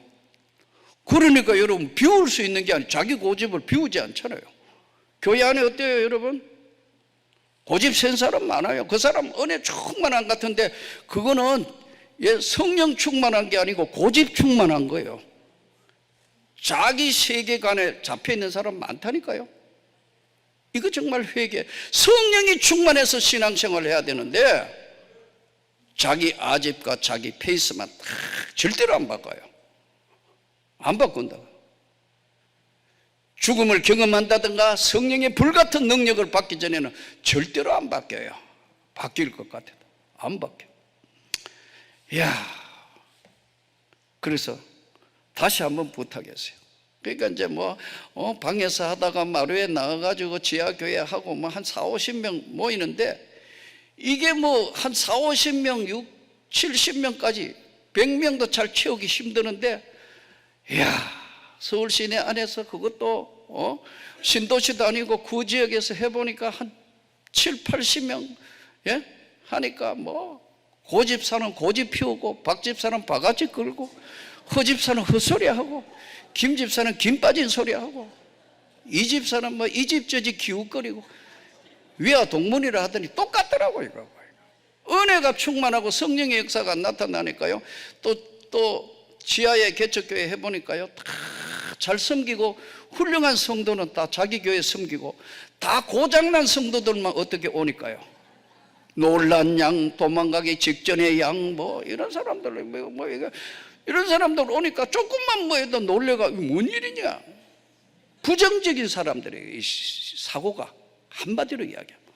그러니까 여러분 비울 수 있는 게 아니라 자기 고집을 비우지 않잖아요. 교회 안에 어때요 여러분? 고집 센 사람 많아요. 그 사람 은혜 충만한 것 같은데 그거는 성령 충만한 게 아니고 고집 충만한 거예요. 자기 세계관에 잡혀있는 사람 많다니까요. 이거 정말 회개. 성령이 충만해서 신앙생활을 해야 되는데 자기 아집과 자기 페이스만 절대로 안 바꿔요. 안 바꾼다. 죽음을 경험한다든가 성령의 불같은 능력을 받기 전에는 절대로 안 바뀌어요. 바뀔 것 같아도 안 바뀌어. 이야, 그래서 다시 한번 부탁했어요. 그러니까 이제 방에서 하다가 마루에 나가가지고 지하교회 하고 한 40-50명 모이는데 이게 한 40-50명, 70명까지 100명도 잘 채우기 힘드는데, 이야, 서울 시내 안에서 그것도 신도시도 아니고 그 지역에서 해보니까 한 70-80명 하니까 고집사는 고집 피우고 박집사는 바가지 끌고 허집사는 헛소리하고 김집사는 김 빠진 소리하고 이집사는 이 집 저 집 기웃거리고 위와 동문이라 하더니 똑같더라고요. 은혜가 충만하고 성령의 역사가 나타나니까요. 또 지하에 개척교회 해보니까요 다 잘 섬기고 훌륭한 성도는 다 자기 교회 섬기고 다 고장난 성도들만 어떻게 오니까요? 놀란 양, 도망가기 직전의 양, 뭐 이런 사람들, 이런 사람들 오니까 조금만 뭐 해도 놀래가 뭔 일이냐? 부정적인 사람들의 사고가 한마디로 이야기합니다.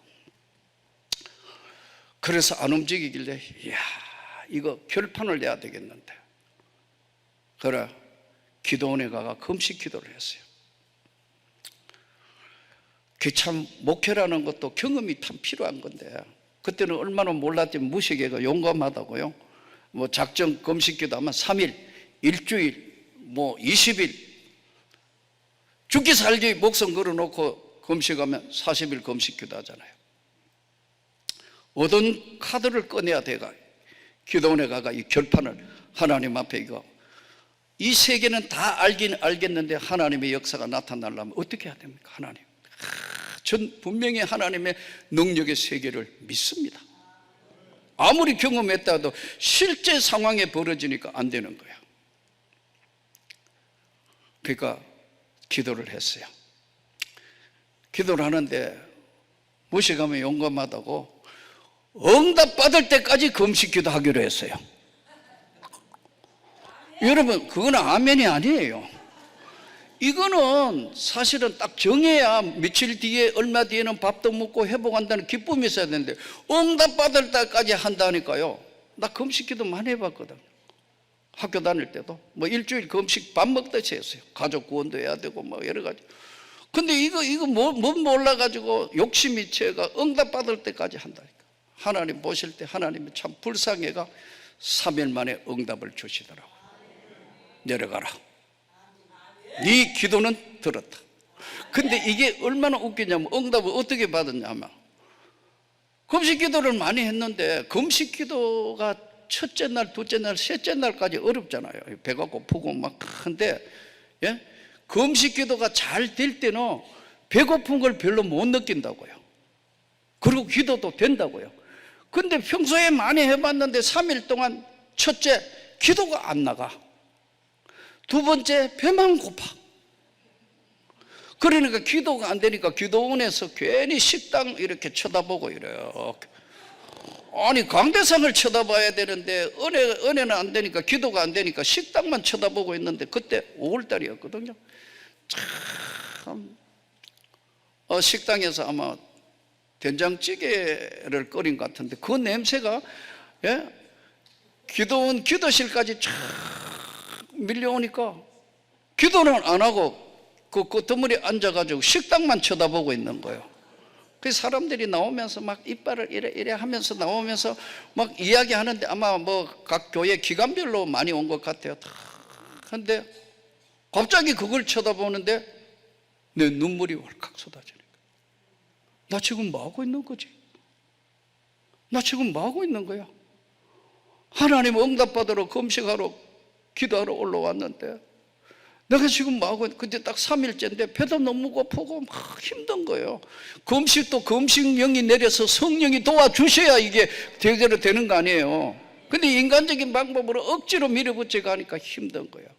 그래서 안 움직이길래 이야, 이거 결판을 내야 되겠는데, 그래 기도원에 가가 금식 기도를 했어요. 그 참 목회라는 것도 경험이 참 필요한 건데, 그때는 얼마나 몰랐지. 무식해가 용감하다고요. 뭐 작정 금식 기도하면 3일, 일주일, 뭐 20일, 죽기 살기 목숨 걸어놓고 금식하면 40일 금식 기도하잖아요. 어떤 카드를 꺼내야 돼가 기도원에 가가 이 결판을 하나님 앞에 이거 이 세계는 다 알긴 알겠는데 하나님의 역사가 나타나려면 어떻게 해야 됩니까? 하나님, 전 분명히 하나님의 능력의 세계를 믿습니다. 아무리 경험했다 해도 실제 상황에 벌어지니까 안 되는 거예요. 그러니까 기도를 했어요. 기도를 하는데 무식하면 용감하다고 응답받을 때까지 금식 기도하기로 했어요. 여러분, 그건 아멘이 아니에요. 이거는 사실은 딱 정해야 며칠 뒤에 얼마 뒤에는 밥도 먹고 회복한다는 기쁨이 있어야 되는데 응답받을 때까지 한다니까요. 나 금식 기도 많이 해봤거든. 학교 다닐 때도 뭐 일주일 금식 밥 먹듯이 했어요. 가족 구원도 해야 되고 뭐 여러 가지. 근데 이거 뭐 몰라가지고 욕심이 채가 응답받을 때까지 한다니까. 하나님 보실 때 하나님이 참 불쌍해가 3일 만에 응답을 주시더라고. 내려가라. 네 기도는 들었다. 근데 이게 얼마나 웃기냐면 응답을 어떻게 받았냐면 금식 기도를 많이 했는데 금식 기도가 첫째 날, 둘째 날, 셋째 날까지 어렵잖아요. 배가 고프고 막 한데, 예? 금식 기도가 잘 될 때는 배고픈 걸 별로 못 느낀다고요. 그리고 기도도 된다고요. 근데 평소에 많이 해봤는데 3일 동안 첫째 기도가 안 나가. 두 번째 배만 고파. 그러니까 기도가 안 되니까 기도원에서 괜히 식당 이렇게 쳐다보고 이래요. 아니 강대상을 쳐다봐야 되는데 은혜는 안 되니까 기도가 안 되니까 식당만 쳐다보고 있는데 그때 5월달이었거든요. 참 식당에서 아마 된장찌개를 끓인 것 같은데 그 냄새가, 예? 기도원 기도실까지 쫙 밀려오니까 기도는 안 하고 그 끄트머리에 앉아가지고 식당만 쳐다보고 있는 거예요. 그 사람들이 나오면서 막 이빨을 이래 하면서 나오면서 막 이야기하는데 아마 뭐 각 교회 기간별로 많이 온 것 같아요. 근데 갑자기 그걸 쳐다보는데 내 눈물이 왈칵 쏟아지니까 나 지금 뭐 하고 있는 거지? 나 지금 뭐 하고 있는 거야? 하나님 응답받으러 금식하러 기도하러 올라왔는데 내가 지금 뭐 하고 있는, 그때 딱 3일째인데 배도 너무 고프고 막 힘든 거예요. 금식도 금식령이 내려서 성령이 도와주셔야 이게 제대로 되는 거 아니에요. 근데 인간적인 방법으로 억지로 밀어붙여 가니까 힘든 거예요.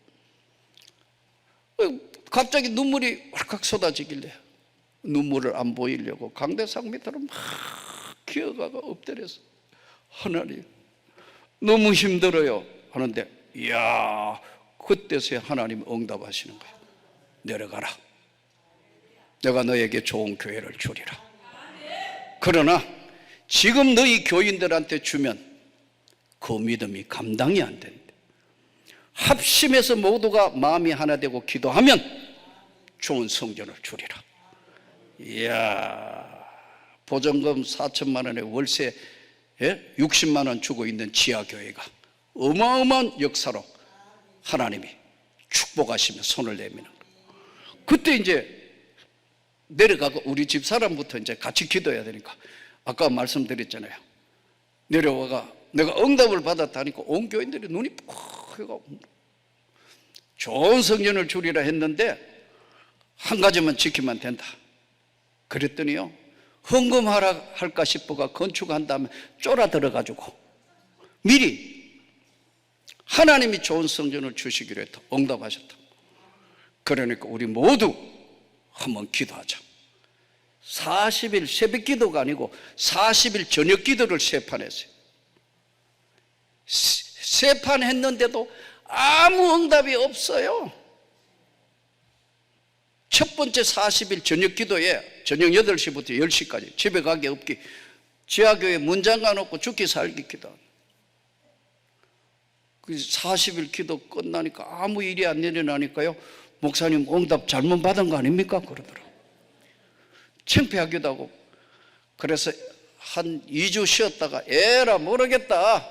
갑자기 눈물이 왈칵 쏟아지길래 눈물을 안 보이려고 강대상 밑으로 막 기어가가 엎드려서 하나님 너무 힘들어요 하는데, 이야, 그때서야 하나님이 응답하시는 거예요. 내려가라. 내가 너에게 좋은 교회를 주리라. 그러나 지금 너희 교인들한테 주면 그 믿음이 감당이 안 된대. 합심해서 모두가 마음이 하나 되고 기도하면 좋은 성전을 주리라. 이야, 보증금 4천만 원에 월세 60만 원 주고 있는 지하교회가 어마어마한 역사로 하나님이 축복하시며 손을 내미는 거예요. 그때 이제 내려가고 우리 집 사람부터 이제 같이 기도해야 되니까 아까 말씀드렸잖아요. 내려와가 내가 응답을 받았다니까 온 교인들이 눈이 푹 해가 좋은 성전을 주리라 했는데 한 가지만 지키면 된다. 그랬더니요, 헌금하라 할까 싶어가 건축한 다음에 쫄아들어가지고 미리 하나님이 좋은 성전을 주시기로 했다. 응답하셨다. 그러니까 우리 모두 한번 기도하자. 40일 새벽 기도가 아니고 40일 저녁 기도를 세 판 했어요. 세 판 했는데도 아무 응답이 없어요. 첫 번째 40일 저녁 기도에 저녁 8시부터 10시까지 집에 가기 없기, 지하교회 문 잠가놓고 죽기 살기 기도. 그 40일 기도 끝나니까 아무 일이 안 일어나니까요, 목사님 응답 잘못 받은 거 아닙니까? 그러더라고요. 창피하기도 하고. 그래서 한 2주 쉬었다가 에라 모르겠다,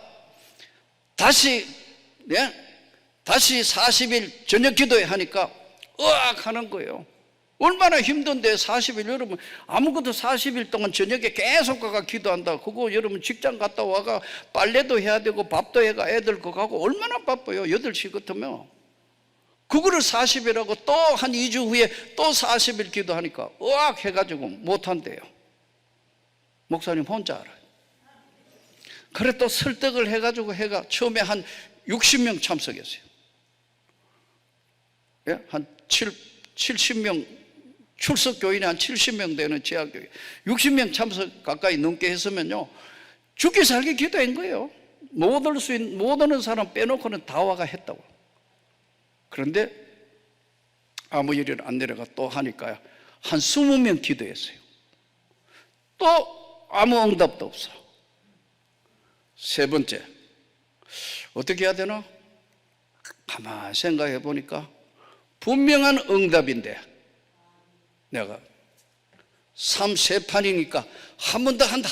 다시 40일 저녁 기도회 하니까 으악 하는 거예요. 얼마나 힘든데 40일, 여러분 아무것도 40일 동안 저녁에 계속 가가 기도한다. 그거 여러분 직장 갔다 와가 빨래도 해야 되고 밥도 해가 애들 거 가고 얼마나 바빠요. 8시 같으면. 그거를 40일하고 또 한 2주 후에 또 40일 기도하니까 으악 해가지고 못한대요. 목사님 혼자 알아요. 그래 또 설득을 해가지고 해가 처음에 한 60명 참석했어요. 예? 한 70명, 출석 교인이 한 70명 되는 지하교회 60명 참석 가까이 넘게 했으면요, 죽기 살기 기도한 거예요. 못 오는 사람 빼놓고는 다 와가 했다고. 그런데 아무 일이 안 내려가 또 하니까요, 한 20명 기도했어요. 또 아무 응답도 없어. 세 번째, 어떻게 해야 되나? 가만히 생각해 보니까 분명한 응답인데 내가 3판이니까 한 번 더 한다.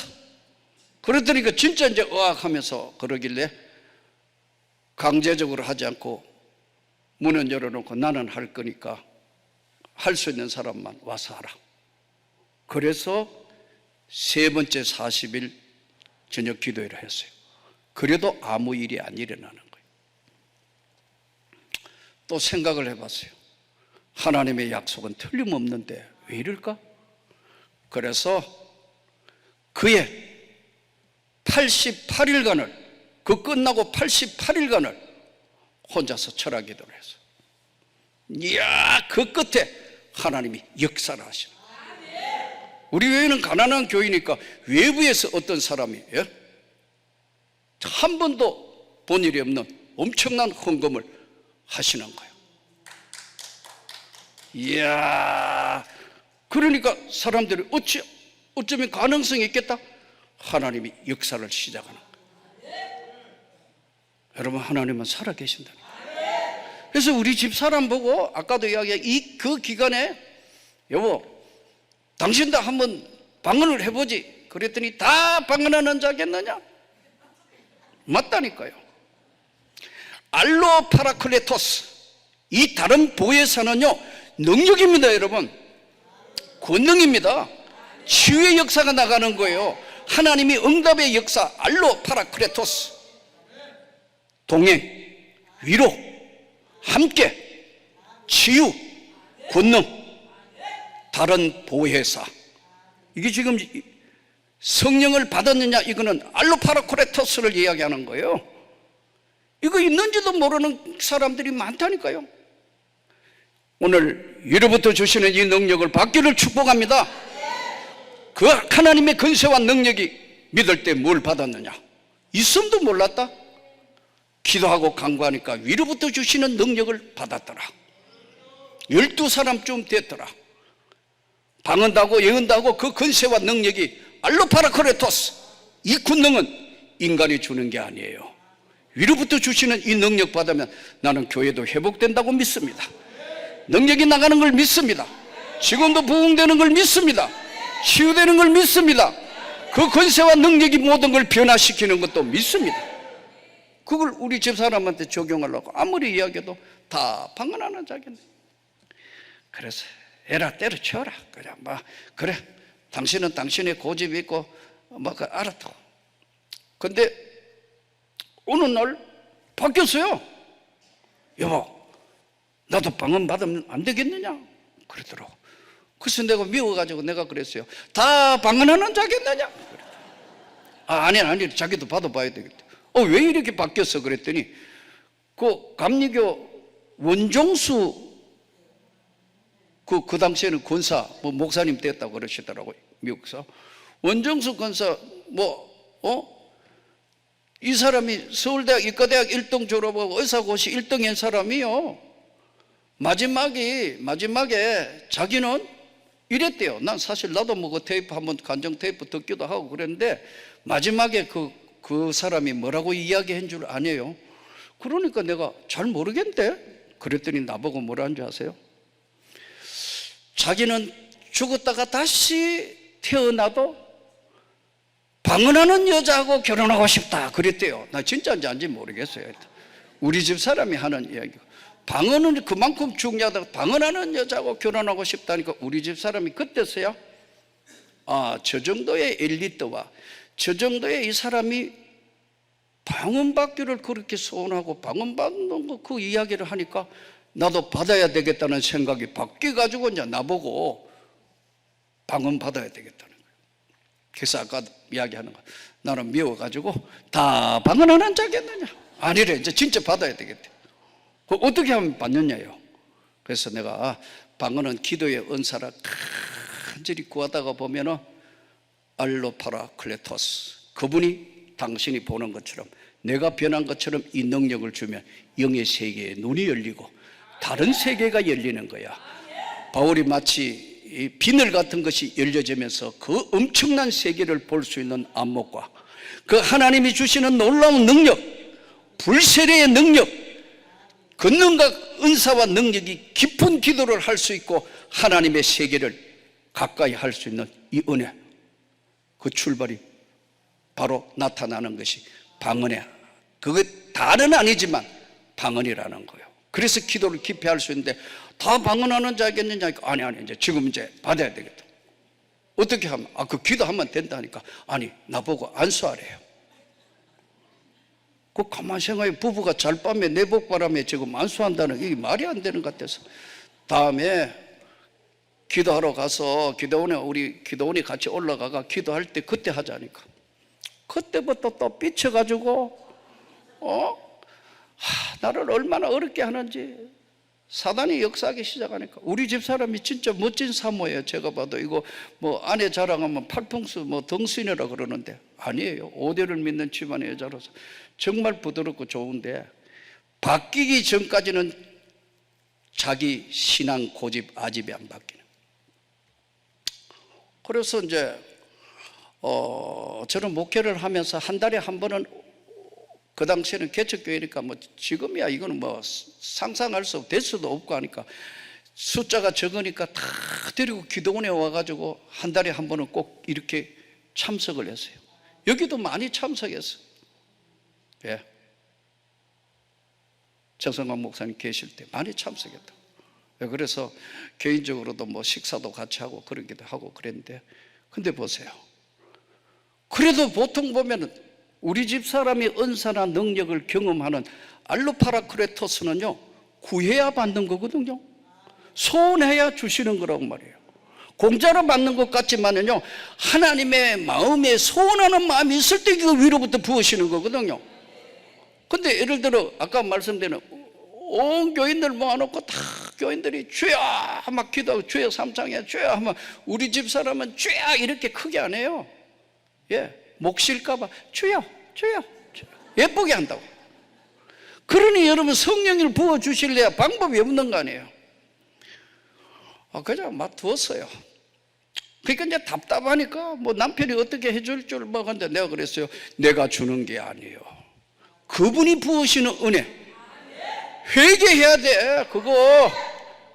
그러더니까 진짜 이제 의학하면서 그러길래 강제적으로 하지 않고 문은 열어놓고 나는 할 거니까 할 수 있는 사람만 와서 하라. 그래서 세 번째 40일 저녁 기도회를 했어요. 그래도 아무 일이 안 일어나는 거예요. 또 생각을 해봤어요. 하나님의 약속은 틀림없는데 왜 이럴까? 그래서 그의 88일간을, 그 끝나고 88일간을 혼자서 철학 기도를 했어. 이야, 그 끝에 하나님이 역사를 하시는. 우리 교회는 가난한 교회니까 외부에서 어떤 사람이 한 번도 본 일이 없는 엄청난 헌금을 하시는 거예요. 이야, 그러니까 사람들이 어쩌면 가능성이 있겠다? 하나님이 역사를 시작하는 거예요. 여러분, 하나님은 살아계신다. 그래서 우리 집 사람 보고 아까도 이야기한 그 기간에 여보, 당신도 한번 방언을 해보지. 그랬더니 다 방언하는 자겠느냐? 맞다니까요. 알로파라클레토스, 이 다른 보혜사는요 능력입니다. 여러분, 권능입니다. 치유의 역사가 나가는 거예요. 하나님이 응답의 역사, 알로파라클레토스, 동행, 위로, 함께, 치유, 권능, 다른 보혜사. 이게 지금 성령을 받았느냐, 이거는 알로파라클레토스를 이야기하는 거예요. 이거 있는지도 모르는 사람들이 많다니까요. 오늘 위로부터 주시는 이 능력을 받기를 축복합니다. 그 하나님의 권세와 능력이 믿을 때 뭘 받았느냐? 있음도 몰랐다? 기도하고 간구하니까 위로부터 주시는 능력을 받았더라. 12사람쯤 됐더라. 방언도 하고 예언도 하고 그 권세와 능력이 알로파라클레토스, 이 권능은 인간이 주는 게 아니에요. 위로부터 주시는 이 능력 받으면 나는 교회도 회복된다고 믿습니다. 능력이 나가는 걸 믿습니다. 지금도 부흥되는 걸 믿습니다. 치유되는 걸 믿습니다. 그 권세와 능력이 모든 걸 변화시키는 것도 믿습니다. 그걸 우리 집사람한테 적용하려고 아무리 이야기해도 다 방언하는 자겠네. 그래서 에라 때려치워라. 그냥 그래, 당신은 당신의 고집이 있고 알았다고. 근데 어느 날 바뀌었어요. 여보, 나도 방언 받으면 안 되겠느냐? 그러더라고. 그래서 내가 미워가지고 내가 그랬어요. 다 방언하는 자겠느냐? 아니, 자기도 받아봐야 되겠다. 왜 이렇게 바뀌었어? 그랬더니 그 감리교 원종수 그 당시에는 권사, 뭐 목사님 됐다고 그러시더라고요, 미국에서. 원정수 권사, 이 사람이 서울대학 의과대학 1등 졸업하고 의사고시 1등인 사람이요. 마지막에 자기는 이랬대요. 난 사실 나도 뭐 그 테이프 한번 간정 테이프 듣기도 하고 그랬는데, 마지막에 그 사람이 뭐라고 이야기한 줄 아네요. 그러니까 내가 잘 모르겠는데, 그랬더니 나보고 뭐라는 줄 아세요? 자기는 죽었다가 다시 태어나도 방언하는 여자하고 결혼하고 싶다 그랬대요. 나 진짜인지 아닌지 모르겠어요. 우리 집 사람이 하는 이야기가, 방언은 그만큼 중요하다고, 방언하는 여자하고 결혼하고 싶다니까 우리 집 사람이 그때서야 저 정도의 엘리트와 저 정도의 이 사람이 방언받기를 그렇게 소원하고 방언받는 거 그 이야기를 하니까 나도 받아야 되겠다는 생각이 바뀌어가지고 이제 나보고 방언 받아야 되겠다는 거예요. 그래서 아까 이야기하는 거, 나는 미워가지고 다 방언하는 자겠느냐? 아니래, 이제 진짜 받아야 되겠대. 그 어떻게 하면 받느냐요? 그래서 내가 방언은 기도의 은사라 간절히 구하다가 보면은 알로파라클레토스, 그분이 당신이 보는 것처럼, 내가 변한 것처럼 이 능력을 주면 영의 세계에 눈이 열리고 다른 세계가 열리는 거야. 바울이 마치 이 비늘 같은 것이 열려지면서 그 엄청난 세계를 볼 수 있는 안목과 그 하나님이 주시는 놀라운 능력, 불세례의 능력, 권능과 은사와 능력이 깊은 기도를 할 수 있고 하나님의 세계를 가까이 할 수 있는 이 은혜, 그 출발이 바로 나타나는 것이 방언이야. 그거 다는 아니지만 방언이라는 거예요. 그래서 기도를 깊이 할 수 있는데, 다 방언하는 자겠느냐? 아니, 이제 지금 이제 받아야 되겠다. 어떻게 하면? 그 기도하면 된다니까. 아니, 나보고 안수하래요. 그 가만히 생각해, 부부가 잘밤에 내복바람에 지금 안수한다는, 이게 말이 안 되는 것 같아서. 다음에 기도하러 가서 우리 기도원이 같이 올라가가 기도할 때 그때 하자니까. 그때부터 또 삐쳐가지고 나를 얼마나 어렵게 하는지 사단이 역사하기 시작하니까. 우리 집 사람이 진짜 멋진 사모예요. 제가 봐도 이거 뭐 아내 자랑하면 팔풍수 뭐 덩신이라 그러는데 아니에요. 오대를 믿는 집안의 여자로서 정말 부드럽고 좋은데, 바뀌기 전까지는 자기 신앙 고집 아집이 안 바뀌는. 그래서 이제 저는 목회를 하면서 한 달에 한 번은, 그 당시에는 개척교회니까 뭐 지금이야 이거는 뭐 상상할 수 없고 될 수도 없고 하니까 숫자가 적으니까 다 데리고 기도원에 와가지고 한 달에 한 번은 꼭 이렇게 참석을 했어요. 여기도 많이 참석했어요. 예. 정성광 목사님 계실 때 많이 참석했다. 그래서 개인적으로도 뭐 식사도 같이 하고 그러기도 하고 그랬는데, 근데 보세요. 그래도 보통 보면은 우리 집 사람이 은사나 능력을 경험하는 알로파라크레토스는요, 구해야 받는 거거든요. 소원해야 주시는 거라고 말이에요. 공짜로 받는 것 같지만은요, 하나님의 마음에 소원하는 마음이 있을 때 그 위로부터 부으시는 거거든요. 근데 예를 들어 아까 말씀드린 온 교인들 모아놓고 다 교인들이 주야 막 기도하고, 주여 삼창이야 주야 하면 우리 집 사람은 주야 이렇게 크게 안 해요. 예, 목실까봐 주여 예쁘게 한다고. 그러니 여러분 성령을 부어주실래야 방법이 없는 거 아니에요. 그냥 막 두었어요. 그러니까 이제 답답하니까 뭐 남편이 어떻게 해줄 줄 모르는데 내가 그랬어요. 내가 주는 게 아니에요. 그분이 부으시는 은혜. 회개해야 돼. 그거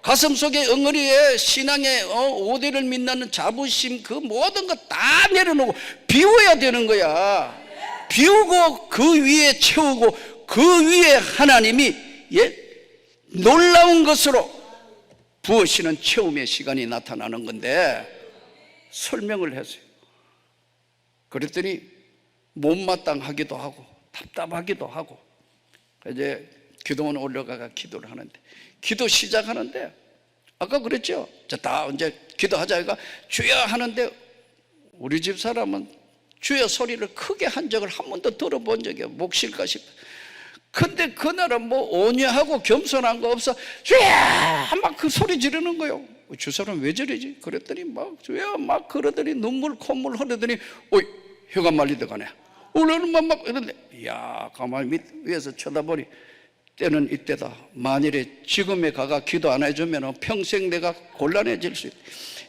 가슴 속에 엉어리에 신앙의 오대를 믿는 자부심, 그 모든 거 다 내려놓고 비워야 되는 거야. 비우고 그 위에 채우고 그 위에 하나님이 놀라운 것으로 부으시는 채움의 시간이 나타나는 건데, 설명을 했어요. 그랬더니 못마땅하기도 하고 답답하기도 하고, 이제 기도원 올라가가 기도를 하는데, 기도 시작하는데 아까 그랬죠. 다 이제 기도하자 해가 주여 하는데 우리 집 사람은 주여 소리를 크게 한 적을 한 번도 들어본 적이 없어요. 목실까 싶어. 근데 그날은 뭐 온유하고 겸손한 거 없어 주여 막 그 소리 지르는 거예요. 저 사람 왜 저러지? 그랬더니 막 그러더니 눈물 콧물 흐르더니 어이 혀가 말리다 가네. 오늘은 막 이런데 야 가만히 위에서 쳐다보니 때는 이때다. 만일에 지금에 가가 기도 안 해주면 평생 내가 곤란해질 수 있다.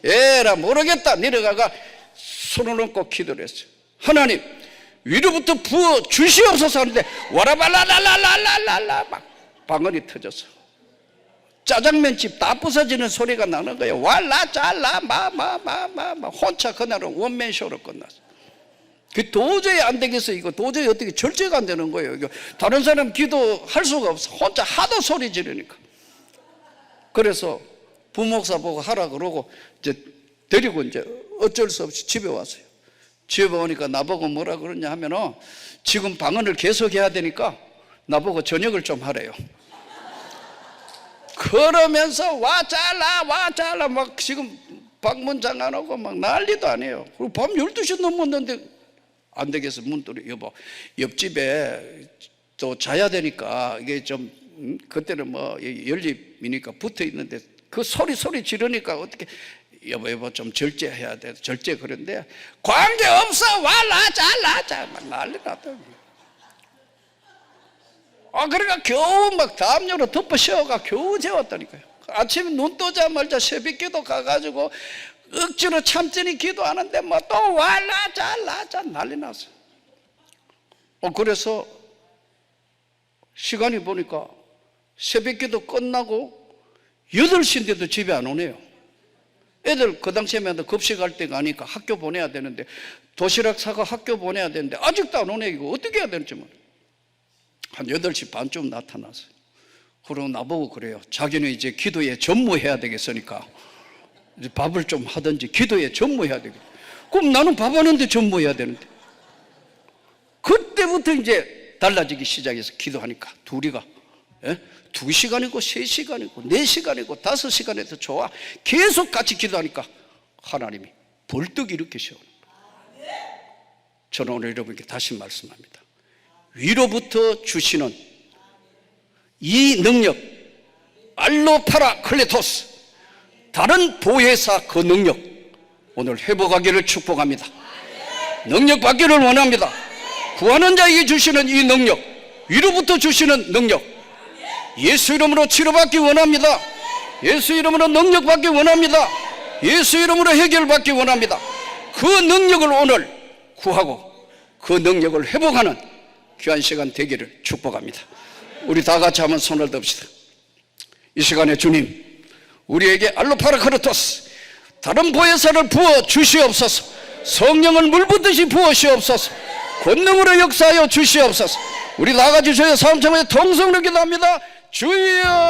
에라 모르겠다. 내려가가 손을 얹고 기도를 했어요. 하나님 위로부터 부어 주시옵소서 하는데 와라발라랄랄랄랄랄라 막 방언이 터졌어. 짜장면집 다 부서지는 소리가 나는 거예요. 왈라 잘라 마마마마 혼자 그날은 원맨쇼로 끝났어. 그 도저히 안 되겠어. 이거 도저히 어떻게 절제가 안 되는 거예요. 이거 다른 사람 기도할 수가 없어. 혼자 하도 소리 지르니까. 그래서 부목사 보고 하라 그러고 이제 데리고 이제 어쩔 수 없이 집에 왔어요. 집에 오니까 나보고 뭐라 그러냐 하면은 지금 방언을 계속해야 되니까 나보고 저녁을 좀 하래요. 그러면서 와 잘라 막 지금 방문 장안하고 막 난리도 아니에요. 그리고 밤 12시 넘었는데 안 되겠어. 문돌이 여보 옆집에 또 자야 되니까 이게 좀 그때는 뭐 연립이니까 붙어 있는데 그 소리 지르니까 어떻게 여보 좀 절제해야 돼. 절제 그런데 관계없어 와라 잘라 막 난리 났다. 그러니까 겨우 막 담요로 덮어 씌워가 겨우 재웠다니까요. 아침에 눈 뜨자마자 새벽기도 가가지고 억지로 참전히 기도하는데 뭐 또 와라 잘라 난리 났어. 그래서 시간이 보니까 새벽기도 끝나고 8시인데도 집에 안 오네요. 애들 그 당시에만 급식할 때가 아니까 학교 보내야 되는데 도시락 사가 학교 보내야 되는데 아직도 안 오네. 이거 어떻게 해야 될지 모르. 한 8시 반쯤 나타났어요. 그러고 나보고 그래요. 자기는 이제 기도에 전무해야 되겠으니까 이제 밥을 좀 하든지 기도에 전무해야 되겠다. 그럼 나는 밥 하는데 전무해야 되는데. 그때부터 이제 달라지기 시작해서 기도하니까 둘이가 2시간이고 3시간이고 4시간이고 5시간에도 좋아. 계속 같이 기도하니까 하나님이 벌떡 일으키셔. 저는 오늘 여러분께 다시 말씀합니다. 위로부터 주시는 이 능력 알로파라 클레토스 다른 보혜사 그 능력 오늘 회복하기를 축복합니다. 능력 받기를 원합니다. 구하는 자에게 주시는 이 능력 위로부터 주시는 능력 예수 이름으로 치료받기 원합니다. 예수 이름으로 능력 받기 원합니다. 예수 이름으로 해결받기 원합니다. 그 능력을 오늘 구하고 그 능력을 회복하는 귀한 시간 되기를 축복합니다. 우리 다 같이 한번 손을 듭시다. 이 시간에 주님 우리에게 알로파라크르토스 다른 보혜사를 부어 주시옵소서. 성령을 물붓듯이 부으시옵소서. 권능으로 역사하여 주시옵소서. 우리 다 같이 저의 삶 참에 통성으로 기도합니다. 주여